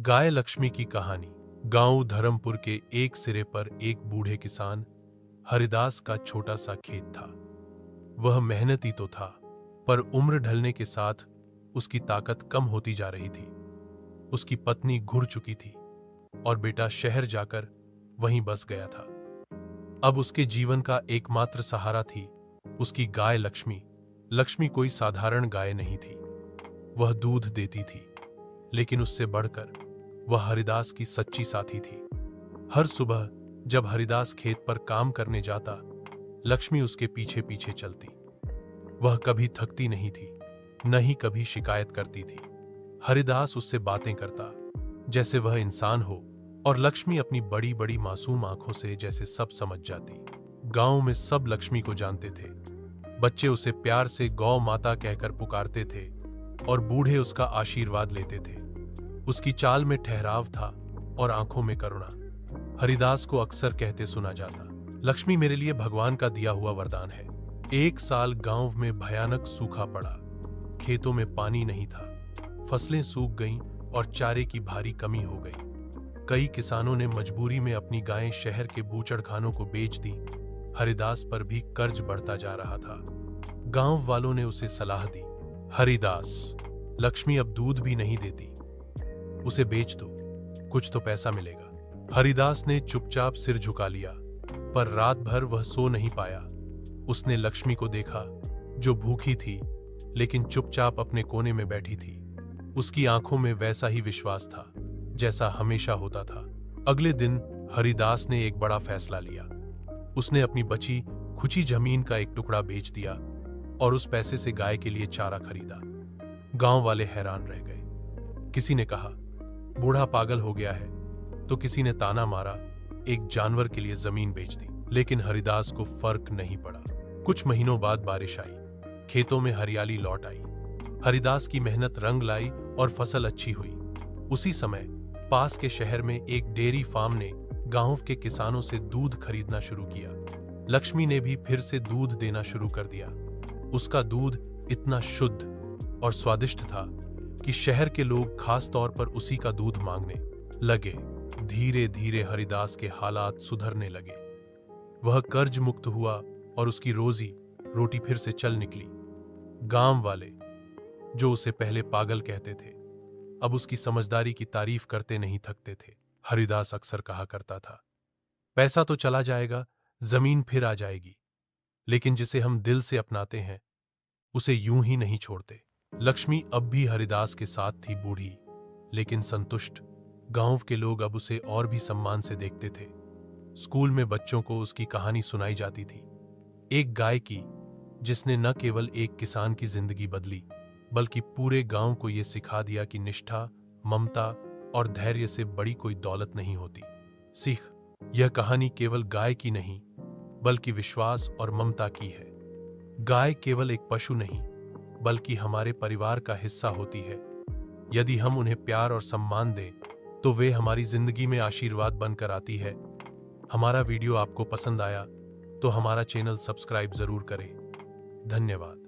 गाय लक्ष्मी की कहानी। गांव धर्मपुर के एक सिरे पर एक बूढ़े किसान हरिदास का छोटा सा खेत था। वह मेहनती तो था, पर उम्र ढलने के साथ उसकी ताकत कम होती जा रही थी। उसकी पत्नी घुर चुकी थी और बेटा शहर जाकर वहीं बस गया था। अब उसके जीवन का एकमात्र सहारा थी उसकी गाय लक्ष्मी। लक्ष्मी कोई साधारण गाय नहीं थी। वह दूध देती थी, लेकिन उससे बढ़कर वह हरिदास की सच्ची साथी थी। हर सुबह जब हरिदास खेत पर काम करने जाता, लक्ष्मी उसके पीछे पीछे चलती। वह कभी थकती नहीं थी, न ही कभी शिकायत करती थी। हरिदास उससे बातें करता जैसे वह इंसान हो, और लक्ष्मी अपनी बड़ी बड़ी मासूम आंखों से जैसे सब समझ जाती। गांव में सब लक्ष्मी को जानते थे। बच्चे उसे प्यार से गौ माता कहकर पुकारते थे और बूढ़े उसका आशीर्वाद लेते थे। उसकी चाल में ठहराव था और आंखों में करुणा। हरिदास को अक्सर कहते सुना जाता, लक्ष्मी मेरे लिए भगवान का दिया हुआ वरदान है। एक साल गांव में भयानक सूखा पड़ा। खेतों में पानी नहीं था, फसलें सूख गईं और चारे की भारी कमी हो गई। कई किसानों ने मजबूरी में अपनी गायें शहर के बूचड़खानों को बेच दी। हरिदास पर भी कर्ज बढ़ता जा रहा था। गांव वालों ने उसे सलाह दी, हरिदास, लक्ष्मी अब दूध भी नहीं देती, उसे बेच दो, कुछ तो पैसा मिलेगा। हरिदास ने चुपचाप सिर झुका लिया, पर रात भर वह सो नहीं पाया। उसने लक्ष्मी को देखा, जो भूखी थी लेकिन चुपचाप अपने कोने में बैठी थी। उसकी आंखों में वैसा ही विश्वास था जैसा हमेशा होता था। अगले दिन हरिदास ने एक बड़ा फैसला लिया। उसने अपनी बची खुची जमीन का एक टुकड़ा बेच दिया और उस पैसे से गाय के लिए चारा खरीदा। गांव वाले हैरान रह गए। किसी ने कहा, बूढ़ा पागल हो गया है, तो किसी ने ताना मारा, एक जानवर के लिए जमीन बेच दी। लेकिन हरिदास को फर्क नहीं पड़ा। कुछ महीनों बाद बारिश आई, खेतों में हरियाली लौट आई। हरिदास की मेहनत रंग लाई और फसल अच्छी हुई। उसी समय पास के शहर में एक डेयरी फार्म ने गांव के किसानों से दूध खरीदना शुरू किया। लक्ष्मी ने भी फिर से दूध देना शुरू कर दिया। उसका दूध इतना शुद्ध और स्वादिष्ट था कि शहर के लोग खास तौर पर उसी का दूध मांगने लगे। धीरे धीरे हरिदास के हालात सुधरने लगे। वह कर्ज मुक्त हुआ और उसकी रोजी रोटी फिर से चल निकली। गांव वाले, जो उसे पहले पागल कहते थे, अब उसकी समझदारी की तारीफ करते नहीं थकते थे। हरिदास अक्सर कहा करता था, पैसा तो चला जाएगा, जमीन फिर आ जाएगी, लेकिन जिसे हम दिल से अपनाते हैं उसे यूं ही नहीं छोड़ते। लक्ष्मी अब भी हरिदास के साथ थी, बूढ़ी लेकिन संतुष्ट। गांव के लोग अब उसे और भी सम्मान से देखते थे। स्कूल में बच्चों को उसकी कहानी सुनाई जाती थी, एक गाय की जिसने न केवल एक किसान की जिंदगी बदली, बल्कि पूरे गांव को यह सिखा दिया कि निष्ठा, ममता और धैर्य से बड़ी कोई दौलत नहीं होती। सीख, यह कहानी केवल गाय की नहीं, बल्कि विश्वास और ममता की है। गाय केवल एक पशु नहीं, बल्कि हमारे परिवार का हिस्सा होती है। यदि हम उन्हें प्यार और सम्मान दें, तो वे हमारी जिंदगी में आशीर्वाद बनकर आती है। हमारा वीडियो आपको पसंद आया तो हमारा चैनल सब्सक्राइब जरूर करें। धन्यवाद।